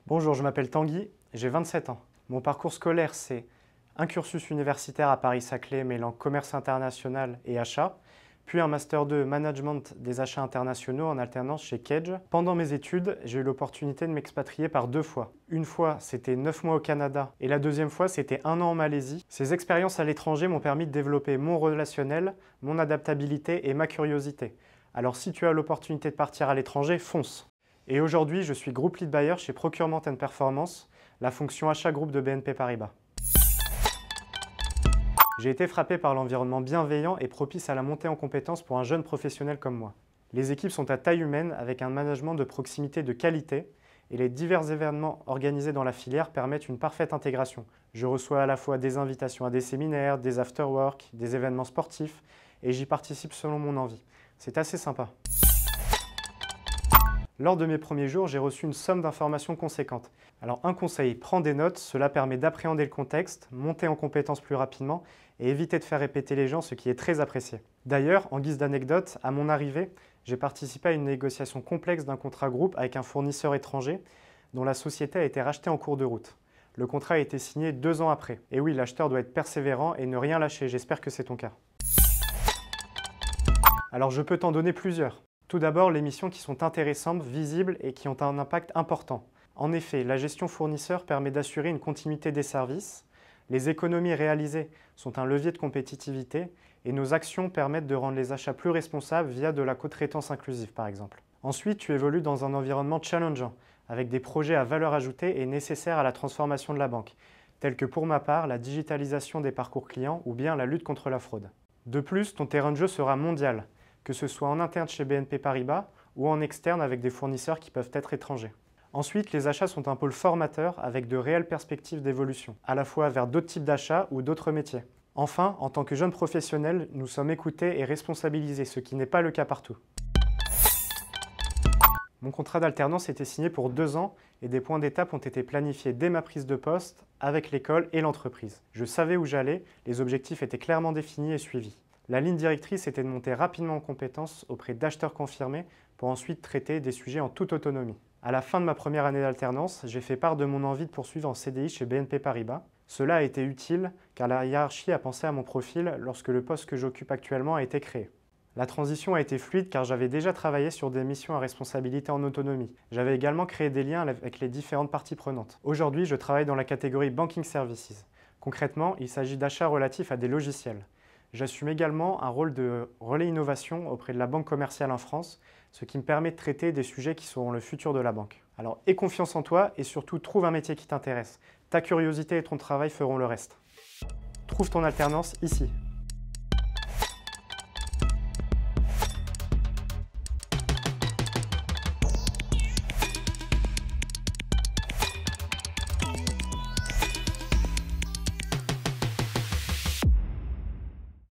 Bonjour, je m'appelle Tanguy, j'ai 27 ans. Mon parcours scolaire, c'est un cursus universitaire à Paris-Saclay mêlant commerce international et achat, puis un Master 2 Management des achats internationaux en alternance chez Kedge. Pendant mes études, j'ai eu l'opportunité de m'expatrier par 2 fois. Une fois, c'était 9 mois au Canada, et la deuxième fois, c'était 1 an en Malaisie. Ces expériences à l'étranger m'ont permis de développer mon relationnel, mon adaptabilité et ma curiosité. Alors si tu as l'opportunité de partir à l'étranger, fonce! Et aujourd'hui, je suis Group Lead Buyer chez Procurement and Performance, la fonction achat groupe de BNP Paribas. J'ai été frappé par l'environnement bienveillant et propice à la montée en compétences pour un jeune professionnel comme moi. Les équipes sont à taille humaine avec un management de proximité de qualité et les divers événements organisés dans la filière permettent une parfaite intégration. Je reçois à la fois des invitations à des séminaires, des after-work, des événements sportifs et j'y participe selon mon envie. C'est assez sympa. Lors de mes premiers jours, j'ai reçu une somme d'informations conséquentes. Alors un conseil, prends des notes, cela permet d'appréhender le contexte, monter en compétences plus rapidement et éviter de faire répéter les gens, ce qui est très apprécié. D'ailleurs, en guise d'anecdote, à mon arrivée, j'ai participé à une négociation complexe d'un contrat groupe avec un fournisseur étranger dont la société a été rachetée en cours de route. Le contrat a été signé 2 ans après. Et oui, l'acheteur doit être persévérant et ne rien lâcher, j'espère que c'est ton cas. Alors je peux t'en donner plusieurs. Tout d'abord, les missions qui sont intéressantes, visibles et qui ont un impact important. En effet, la gestion fournisseur permet d'assurer une continuité des services, les économies réalisées sont un levier de compétitivité et nos actions permettent de rendre les achats plus responsables via de la co-traitance inclusive par exemple. Ensuite, tu évolues dans un environnement challengeant, avec des projets à valeur ajoutée et nécessaires à la transformation de la banque, tels que pour ma part la digitalisation des parcours clients ou bien la lutte contre la fraude. De plus, ton terrain de jeu sera mondial, que ce soit en interne chez BNP Paribas ou en externe avec des fournisseurs qui peuvent être étrangers. Ensuite, les achats sont un pôle formateur avec de réelles perspectives d'évolution, à la fois vers d'autres types d'achats ou d'autres métiers. Enfin, en tant que jeunes professionnels, nous sommes écoutés et responsabilisés, ce qui n'est pas le cas partout. Mon contrat d'alternance était signé pour 2 ans et des points d'étape ont été planifiés dès ma prise de poste avec l'école et l'entreprise. Je savais où j'allais, les objectifs étaient clairement définis et suivis. La ligne directrice était de monter rapidement en compétences auprès d'acheteurs confirmés pour ensuite traiter des sujets en toute autonomie. À la fin de ma première année d'alternance, j'ai fait part de mon envie de poursuivre en CDI chez BNP Paribas. Cela a été utile car la hiérarchie a pensé à mon profil lorsque le poste que j'occupe actuellement a été créé. La transition a été fluide car j'avais déjà travaillé sur des missions à responsabilité en autonomie. J'avais également créé des liens avec les différentes parties prenantes. Aujourd'hui, je travaille dans la catégorie Banking Services. Concrètement, il s'agit d'achats relatifs à des logiciels. J'assume également un rôle de relais innovation auprès de la banque commerciale en France, ce qui me permet de traiter des sujets qui seront le futur de la banque. Alors aie confiance en toi et surtout trouve un métier qui t'intéresse. Ta curiosité et ton travail feront le reste. Trouve ton alternance ici.